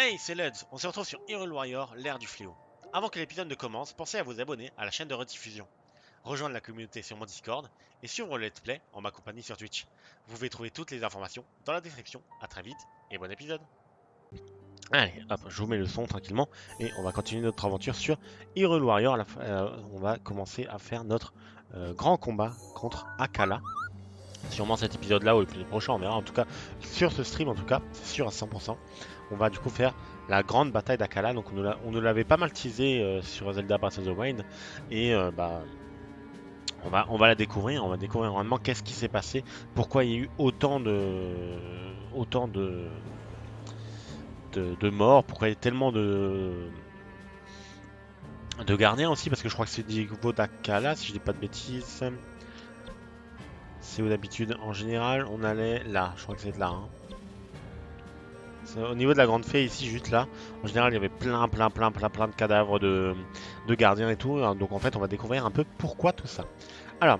Hey, c'est Luds, on se retrouve sur Hyrule Warrior, l'ère du fléau. Avant que l'épisode ne commence, pensez à vous abonner à la chaîne de rediffusion, rejoindre la communauté sur mon Discord et suivre le let's play en ma compagnie sur Twitch. Vous pouvez trouver toutes les informations dans la description. A très vite et bon épisode. Allez, hop, je vous mets le son tranquillement et on va continuer notre aventure sur Hyrule Warrior. On va commencer à faire notre grand combat contre Akkala. Sûrement cet épisode-là ou le prochain, on verra. En tout cas, sur ce stream, en tout cas, c'est sûr à 100%. On va du coup faire la grande bataille d'Akkala. Donc on nous l'avait pas mal teasé sur Zelda Breath of the Wild. Et on va la découvrir. On va découvrir vraiment qu'est-ce qui s'est passé. Pourquoi il y a eu autant de morts. Pourquoi il y a tellement de gardiens aussi. Parce que je crois que c'est du niveau d'Akkala, si je dis pas de bêtises. C'est où d'habitude? En général, on allait là. Je crois que c'est là. Hein. Au niveau de la grande fée ici, juste là, en général, il y avait plein de cadavres de gardiens et tout. Donc en fait, on va découvrir un peu pourquoi tout ça. Alors,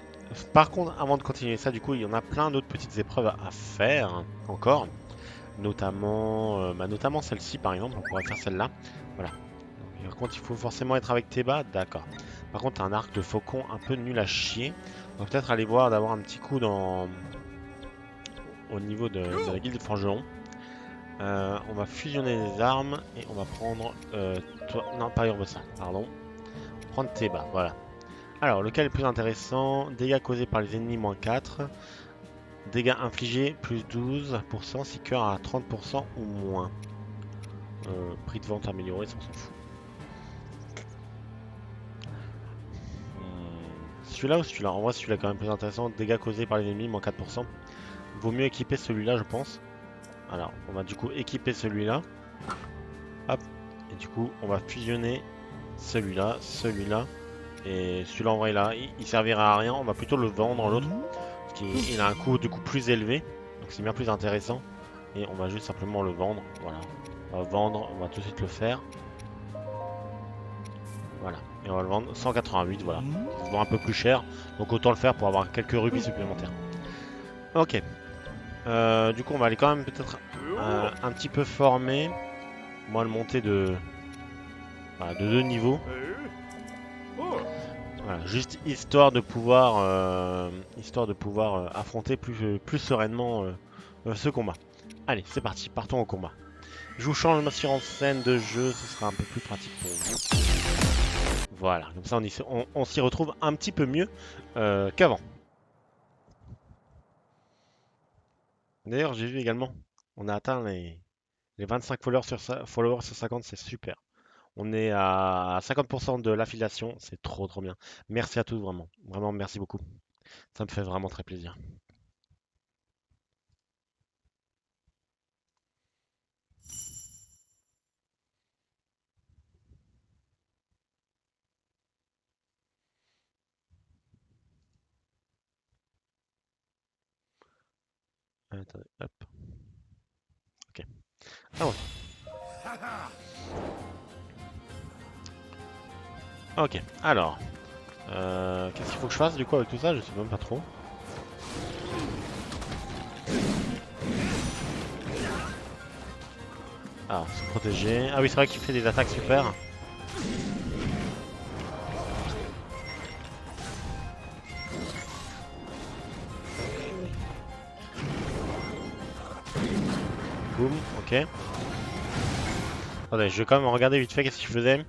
par contre, avant de continuer ça, du coup, il y en a plein d'autres petites épreuves à faire encore. Notamment celle-ci, par exemple. On pourrait faire celle-là. Voilà. Donc, par contre, il faut forcément être avec Teba. D'accord. Par contre, un arc de faucon un peu nul à chier. On va peut-être aller voir d'avoir un petit coup au niveau de la guilde de forgeron. On va fusionner les armes et on va prendre... non, pas Urbosa, pardon. On va prendre Teba, voilà. Alors, lequel est le plus intéressant? Dégâts causés par les ennemis, moins 4. Dégâts infligés, plus 12%, si cœur à 30% ou moins. Prix de vente amélioré, ça on s'en fout. Celui-là ou celui-là? En vrai, celui-là quand même plus intéressant. Dégâts causés par les ennemis, moins 4%. Vaut mieux équiper celui-là, je pense. Alors, on va du coup équiper celui-là. Hop. Et du coup, on va fusionner celui-là, et celui-là en vrai là, il servira à rien. On va plutôt le vendre l'autre, parce qu'il a un coût du coup plus élevé, donc c'est bien plus intéressant. Et on va juste simplement le vendre. Voilà, on va vendre, on va tout de suite le faire. Voilà, et on va le vendre 188. Voilà, ça se vend un peu plus cher, donc autant le faire pour avoir quelques rubis supplémentaires. Ok. Du coup, on va aller quand même peut-être un petit peu former. Moi, le monter de 2 niveaux. Voilà, juste histoire de pouvoir affronter plus sereinement ce combat. Allez, c'est parti, partons au combat. Je vous change ma en scène de jeu, ce sera un peu plus pratique pour vous. Voilà, comme ça on s'y retrouve un petit peu mieux qu'avant. D'ailleurs, j'ai vu également, on a atteint les 25 followers sur 50, c'est super. On est à 50% de l'affiliation, c'est trop bien. Merci à tous, vraiment. Vraiment, merci beaucoup. Ça me fait vraiment très plaisir. Attendez, hop. Ok. Ah ouais. Ok, alors. Qu'est-ce qu'il faut que je fasse du coup avec tout ça? Je sais même pas trop. Ah, se protéger. Ah oui, c'est vrai qu'il fait des attaques super. Boum, ok. Attendez, je vais quand même regarder vite fait qu'est-ce qu'il faisait.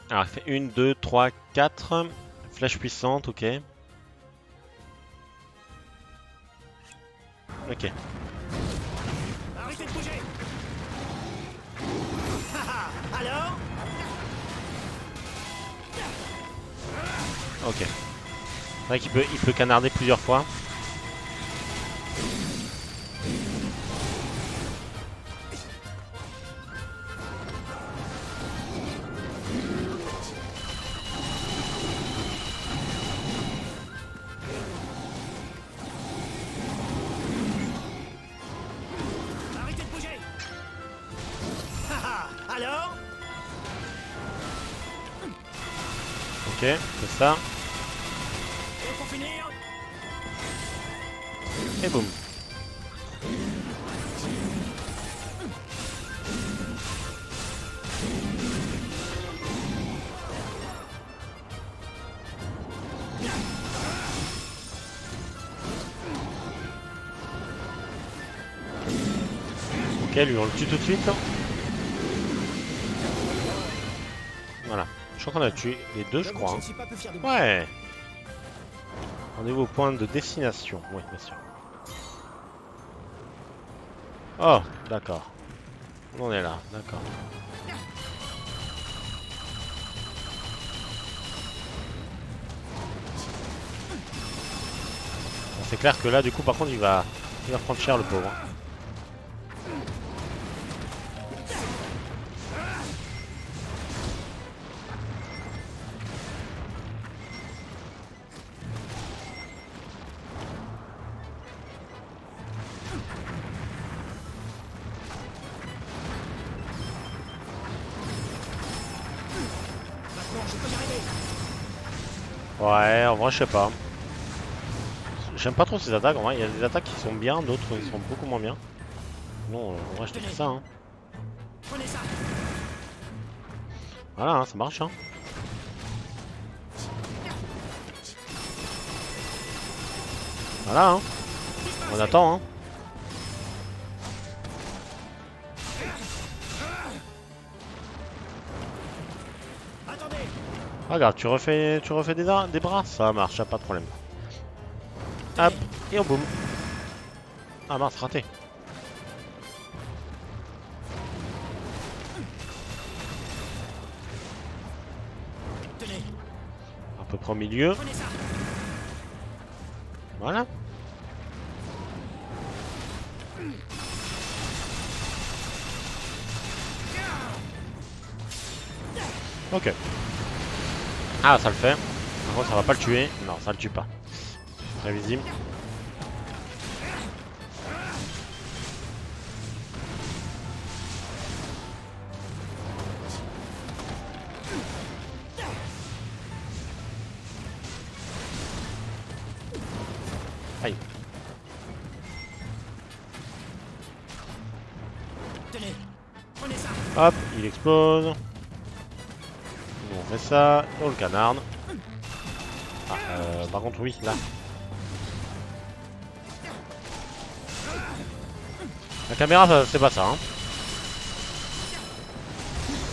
Alors, il fait 1, 2, 3, 4. Flèche puissante, ok. Ok. Arrêtez de bouger. Alors? Ok. C'est vrai qu'il peut canarder plusieurs fois. Arrêtez de bouger. Alors? Ok, c'est ça. Et pour finir? Et boum. lui on le tue tout de suite. Voilà. Je crois qu'on a tué les deux, je crois. Je Hein. ne suis pas peu fier de moi. Ouais. Rendez-vous au point de destination. Oui, bien sûr. Oh, d'accord. On est là, d'accord. C'est clair que là, du coup, par contre, il va prendre cher, le pauvre. Maintenant, je peux y arriver. Ouais, en vrai, je sais pas. J'aime pas trop ces attaques. En vrai, il y a des attaques qui sont bien, d'autres qui sont beaucoup moins bien. Non, en vrai, je te dis ça. Hein. Prenez ça. Voilà, hein, ça marche. Hein. Voilà, hein. On attend. Hein. Attendez. Regarde, tu refais des bras, ça marche, y'a pas de problème. Hop, et on boum. Ah mince, raté. Tenez. À peu près au milieu. Prenez ça. Voilà. Ok. Ah, ça le fait. Par contre, ça va pas le tuer. Non, ça le tue pas. Prévisible. Aïe. Tenez. Prenez ça. Hop, il explose. On fait ça. On le canarde. Ah, par contre, oui, là. La caméra, c'est pas ça. Hein.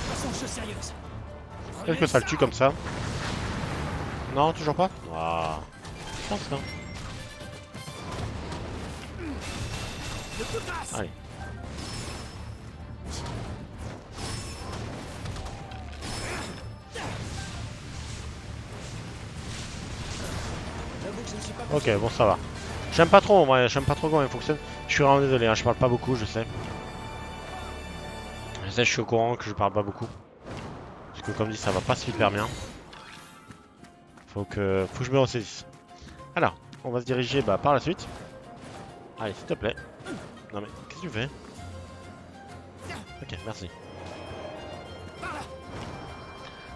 Façon chose sérieuse. Est-ce que ça le tue comme ça? Non, toujours pas. Ah, je pense hein. Le coup de grâce. Allez. J'avoue que je ne suis pas peu Ok, fier. bon, ça va. J'aime pas trop, ouais, j'aime pas trop comment il fonctionne. Je suis vraiment désolé, hein, je parle pas beaucoup, je sais. Je sais, je suis au courant que je parle pas beaucoup. Parce que comme dit, ça va pas super bien. Faut que je me ressaisisse. Alors, on va se diriger par la suite. Allez, s'il te plaît. Non mais, qu'est-ce que tu fais? Ok, merci.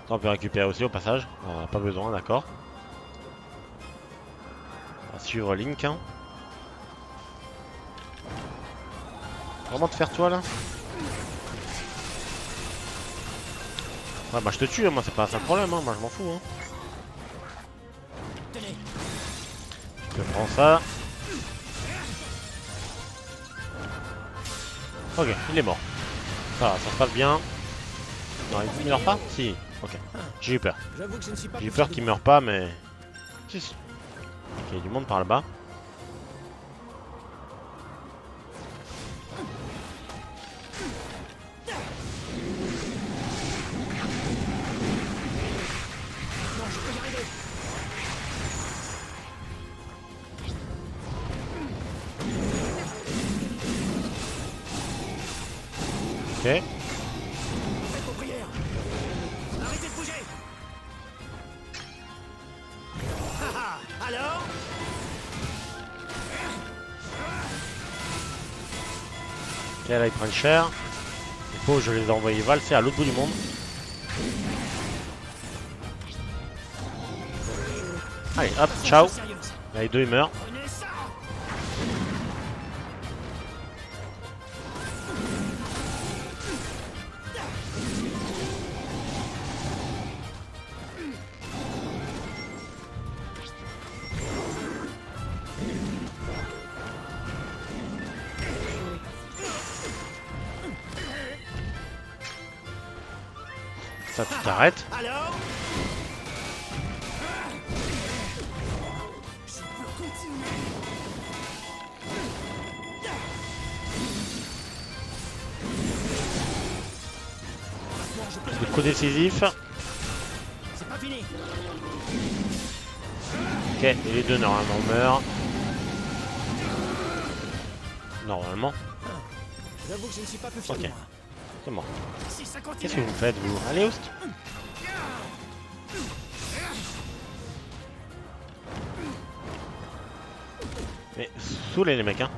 On peut récupérer aussi au passage. On en a pas besoin, d'accord. On va suivre Link. Hein. Vraiment te faire toi là? Ouais, bah je te tue, hein, moi c'est pas ça le problème, hein, moi je m'en fous. Hein. Tenez. Je te prends ça. Ok, il est mort. Ça va, ça se passe bien. Non, il meurt pas? Si, ok. J'ai eu peur. J'avoue que je ne suis pas J'ai eu peu peur fier de qu'il moi. meure pas, mais... Si, si. Ok, il y a du monde par là-bas. Non, je peux y arriver. Ok. Faites vos prières. Arrêtez de bouger. Haha. Alors? Ok, là ils prennent cher. Il faut que je les ai envoyés valser à l'autre bout du monde. Allez, hop, Façon ciao. chose sérieuse. Là les deux ils meurent. Prenez ça. Ça, tu t'arrêtes. Alors? Je peux continuer. Maintenant, je peux Le coup décisif. C'est pas fini. Ok, et les deux normalement meurent. Normalement. J'avoue que je ne suis pas plus fier Ok. de moi. C'est bon. Si ça continue. Qu'est-ce que vous faites, vous? Allez, Oust. Mais saoulez les mecs, hein.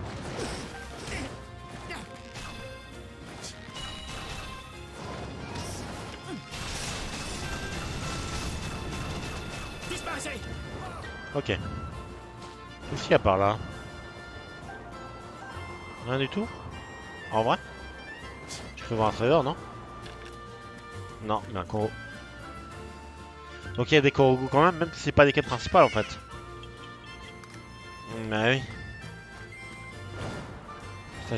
Disparaissez. Ok. Qu'est-ce qu'il y a par là? Rien du tout? En vrai? Je peux voir un trésor, non? Non, mais un Koro. Donc il y a des Korogu quand même si c'est pas des quêtes principales en fait. Bah oui. Ça,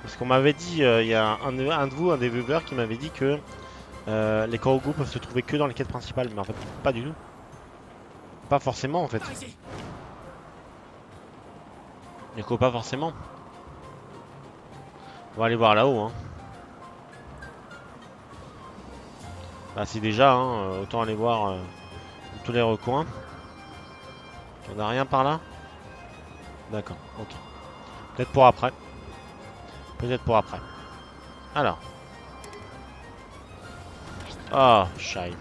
parce qu'on m'avait dit, il y a un de vous, un des viewers qui m'avait dit que les Korogu peuvent se trouver que dans les quêtes principales, mais en fait pas du tout. Pas forcément en fait. Par ici. Du coup pas forcément. On va aller voir là-haut hein. Bah si déjà, hein, autant aller voir tous les recoins. On n'a rien par là? D'accord, ok. Peut-être pour après. Peut-être pour après. Alors. Ah, Shine.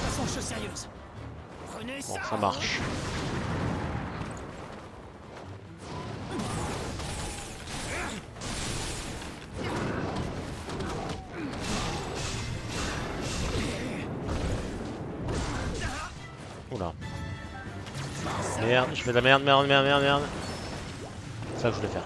Passons aux choses sérieuses. Prenez Bon, ça. ça marche. Oula. Merde, je fais de la merde, merde. C'est ça que je voulais faire.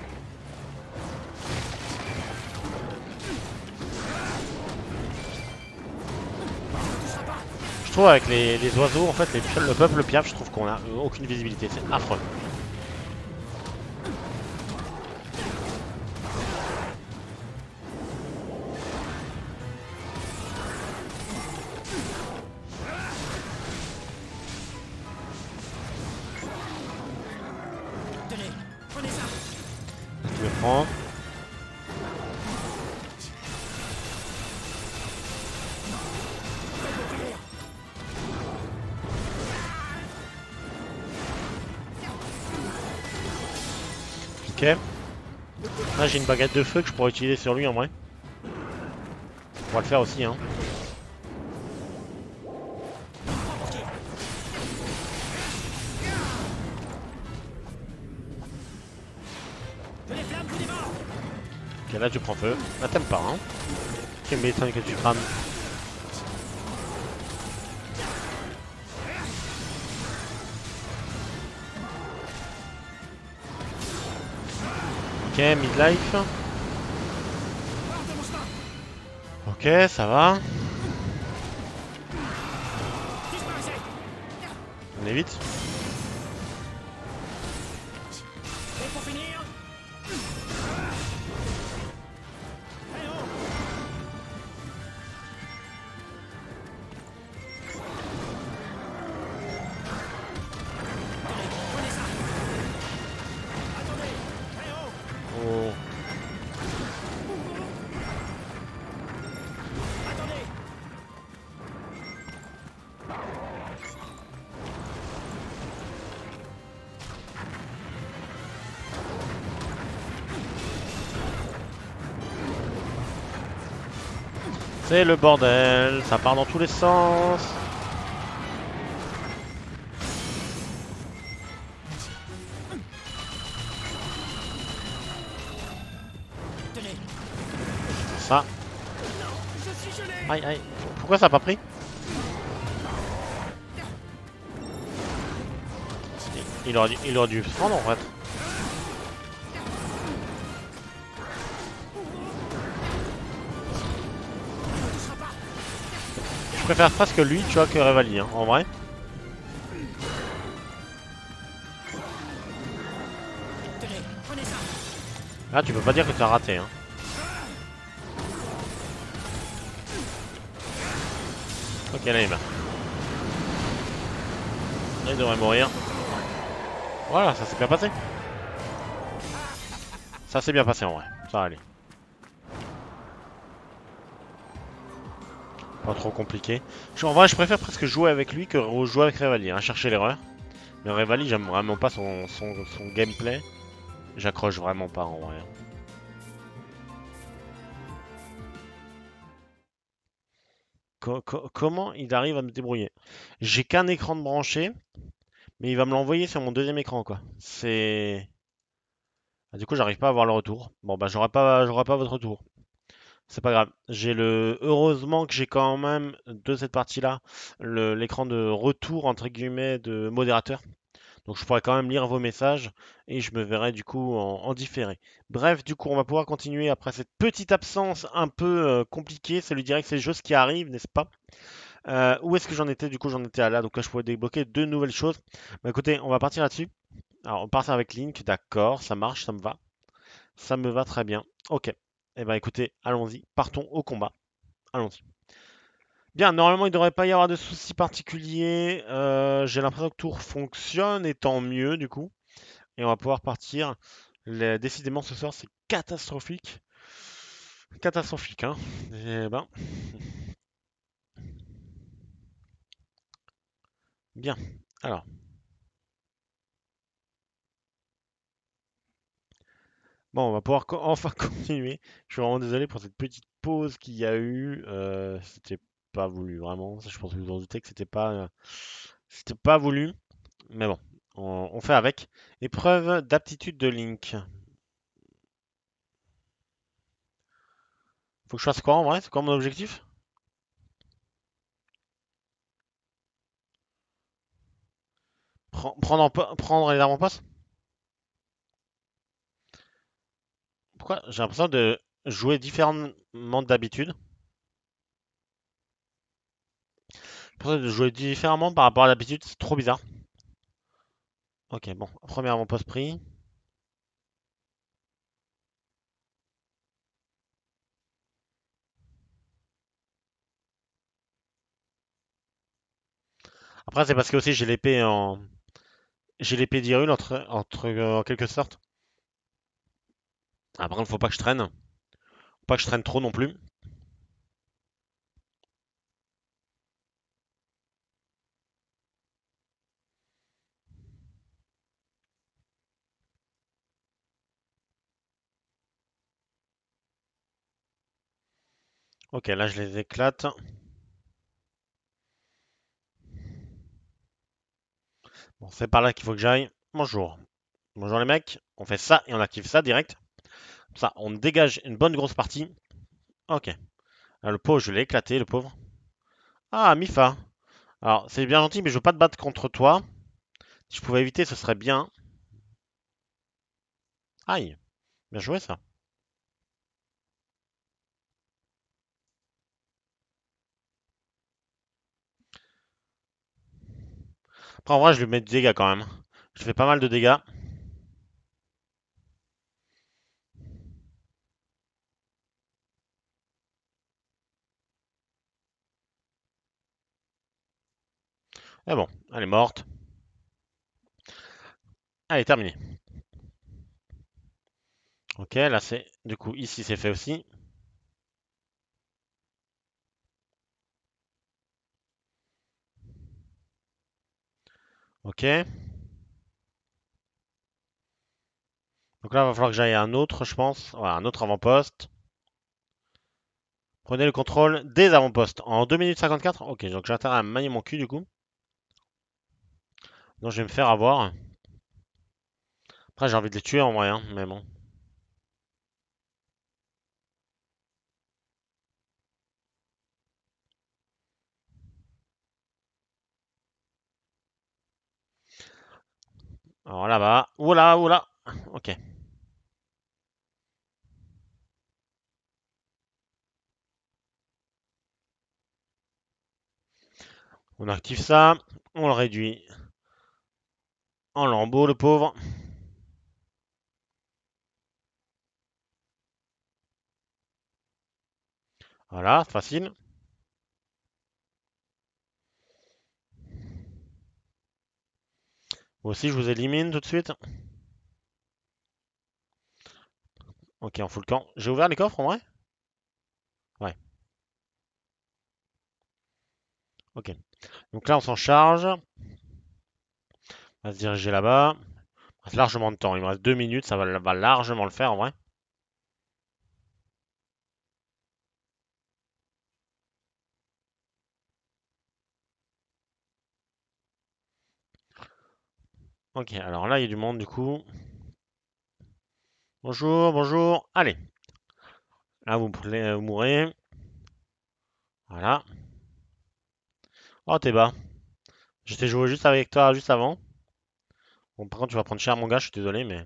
Je trouve avec les oiseaux, en fait, le peuple piaf, je trouve qu'on a aucune visibilité. C'est affreux. Tenez, prenez ça. Je le prends. Faites vos prières. Ok. Là, j'ai une baguette de feu que je pourrais utiliser sur lui en vrai. On va le faire aussi, hein. Que les flammes vous dévorent. Ok, là, tu prends feu. Là, t'aimes pas, hein. Quel m'étonne que tu crames. Ok, midlife. Hors de mon chemin. Ok, ça va. Disparaissez. On est vite. Et pour finir. Allez, oh. Tenez, prenez ça. Attendez. Allez, oh. Oh. Attendez. C'est le bordel, ça part dans tous les sens. Tenez. Ça. Je suis gelé. Aïe, aïe. Pourquoi ça a pas pris? Il aurait dû se prendre en fait. Ne touchera pas. Je préfère presque lui, tu vois, que Revali, hein, en vrai. Tenez, prenez ça. Là, tu peux pas dire que tu as raté, hein. Ok, là il meurt. Il devrait mourir. Voilà, ça s'est bien passé. Ça s'est bien passé en vrai. Ça va aller. Pas trop compliqué. En vrai, je préfère presque jouer avec lui que jouer avec Revali, hein, chercher l'erreur. Mais Revali, j'aime vraiment pas son gameplay. J'accroche vraiment pas en vrai. Comment il arrive à me débrouiller? J'ai qu'un écran de branché, mais il va me l'envoyer sur mon deuxième écran, quoi. C'est... Ah, du coup, j'arrive pas à avoir le retour. Bon, bah, j'aurai pas votre retour. C'est pas grave. Heureusement que j'ai quand même, de cette partie-là, l'écran de retour, entre guillemets, de modérateur. Donc je pourrais quand même lire vos messages et je me verrai du coup en différé. Bref, du coup, on va pouvoir continuer après cette petite absence un peu compliquée. Ça lui dirait que c'est juste ce qui arrive, n'est-ce pas? Où est-ce que j'en étais? Du coup, j'en étais à là. Donc là, je pourrais débloquer deux nouvelles choses. Bah écoutez, on va partir là-dessus. Alors, on part avec Link. D'accord, ça marche, ça me va. Ça me va très bien. Ok. Eh ben écoutez, allons-y. Partons au combat. Allons-y. Bien, normalement, il ne devrait pas y avoir de soucis particuliers. J'ai l'impression que tout fonctionne et tant mieux du coup. Et on va pouvoir partir. Décidément, ce soir, c'est catastrophique. Catastrophique, hein. Eh ben, bien. Alors, bon, on va pouvoir enfin continuer. Je suis vraiment désolé pour cette petite pause qu'il y a eu. C'était pas voulu, vraiment. Ça, je pense que vous en doutez que c'était pas voulu. Mais bon, on fait avec. Épreuve d'aptitude de Link. Faut que je fasse quoi en vrai? C'est quoi mon objectif? Prendre les avant-postes? Pourquoi? J'ai l'impression de jouer différemment d'habitude. J'ai l'impression de jouer différemment par rapport à l'habitude. C'est trop bizarre. Ok, bon. Premier avant-poste pris. Après, c'est parce que aussi j'ai l'épée d'Hyrule en quelque sorte. Ah, par contre, faut pas que je traîne. Faut pas que je traîne trop non plus. Ok, là, je les éclate. Bon, c'est par là qu'il faut que j'aille. Bonjour. Bonjour les mecs. On fait ça et on active ça direct. Comme ça, on dégage une bonne grosse partie. Ok. Ah, le pauvre, je l'ai éclaté, le pauvre. Ah, Mifa. Alors, c'est bien gentil, mais je veux pas te battre contre toi. Si je pouvais éviter, ce serait bien. Aïe, bien joué ça. Après, en vrai, je lui mets du dégâts quand même. Je fais pas mal de dégâts. Mais bon, elle est morte. Elle est terminée. Ok, là c'est... Du coup, ici c'est fait aussi. Ok. Donc là, il va falloir que j'aille à un autre, je pense. Voilà, un autre avant-poste. Prenez le contrôle des avant-postes. En 2 minutes 54. Ok, donc j'ai intérêt à manier mon cul du coup. Donc je vais me faire avoir. Après, j'ai envie de les tuer en vrai, hein, mais bon. Alors là-bas. Oula, oula. Ok. On active ça. On le réduit en lambeaux, le pauvre. Voilà, facile. Vous aussi, je vous élimine tout de suite. Ok, on fout le camp. J'ai ouvert les coffres en vrai? Ouais, ok. Donc là, on s'en charge. On va se diriger là-bas. Il reste largement de temps. Il me reste 2 minutes. Ça va largement le faire en vrai. Ok, alors là, il y a du monde du coup. Bonjour, bonjour. Allez, là, vous mourrez. Voilà. Oh, t'es bas. J'étais joué juste avec toi juste avant. Bon, par contre, tu vas prendre cher, mon gars. Je suis désolé, mais.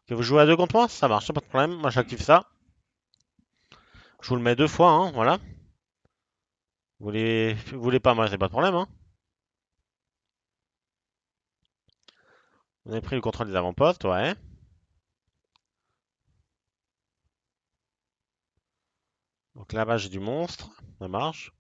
Ok, vous jouez à deux contre moi? Ça marche, pas de problème. Moi, j'active ça. Je vous le mets 2 fois, hein, voilà. Vous voulez pas, moi, c'est pas de problème, hein. Vous avez pris le contrôle des avant-postes, ouais. Donc là-bas, j'ai du monstre. Ça marche.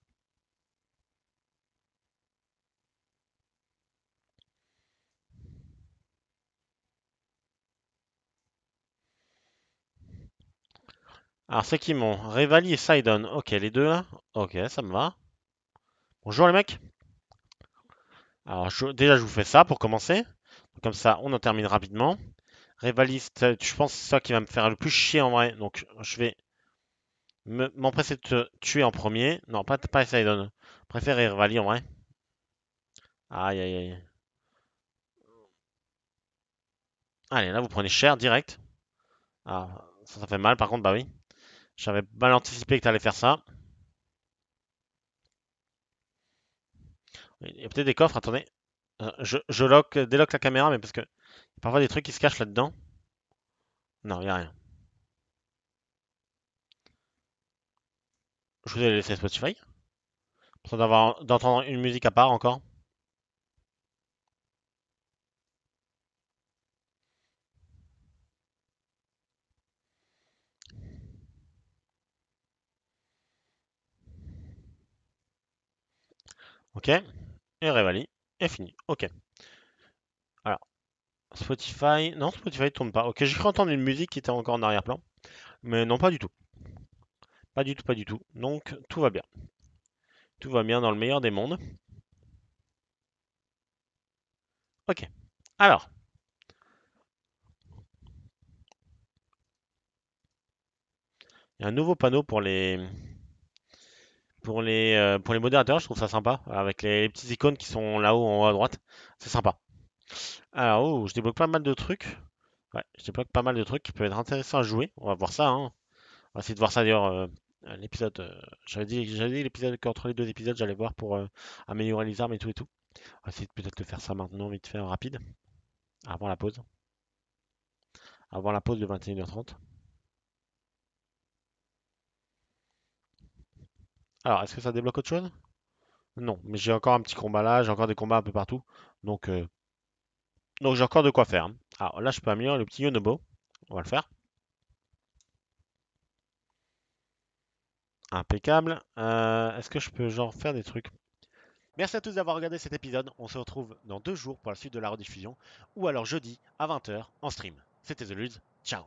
Alors, c'est qui mon Revali et Sidon. Ok, les deux là. Ok, ça me va. Bonjour les mecs. Alors, déjà, je vous fais ça pour commencer. Comme ça, on en termine rapidement. Rivaliste, je pense que c'est ça qui va me faire le plus chier en vrai. Donc, je vais m'empresser de te tuer en premier. Non, pas Sidon. Préfère Rivali en vrai. Aïe, aïe, aïe. Allez, là, vous prenez cher direct. Ah, ça fait mal par contre, bah oui. J'avais mal anticipé que t'allais faire ça. Il y a peut-être des coffres, attendez. Je délock la caméra, mais parce que parfois des trucs qui se cachent là-dedans. Non, il a rien. Je vous ai laissé Spotify. Pour d'entendre une musique à part encore. Ok. Et Revali. Et fini. Ok. Alors, Spotify. Non, Spotify tourne pas. Ok, j'ai cru entendre une musique qui était encore en arrière-plan. Mais non, pas du tout. Pas du tout, pas du tout. Donc, tout va bien. Tout va bien dans le meilleur des mondes. Ok. Alors, il y a un nouveau panneau pour les modérateurs. Je trouve ça sympa. Avec les petites icônes qui sont là-haut en haut à droite. C'est sympa. Alors, oh, je débloque pas mal de trucs. Ouais, je débloque pas mal de trucs qui peuvent être intéressants à jouer. On va voir ça, hein. On va essayer de voir ça d'ailleurs. L'épisode. J'avais dit l'épisode qu'entre les deux épisodes, j'allais voir pour améliorer les armes et tout et tout. On va essayer peut-être de faire ça maintenant, vite fait, rapide, avant la pause. Avant la pause de 21h30. Alors, est-ce que ça débloque autre chose? Non, mais j'ai encore un petit combat là, j'ai encore des combats un peu partout. Donc, euh, donc j'ai encore de quoi faire, hein. Alors là, je peux améliorer le petit Yonobo. On va le faire. Impeccable. Est-ce que je peux genre faire des trucs? Merci à tous d'avoir regardé cet épisode. On se retrouve dans 2 jours pour la suite de la rediffusion. Ou alors jeudi à 20h en stream. C'était The Luz. Ciao.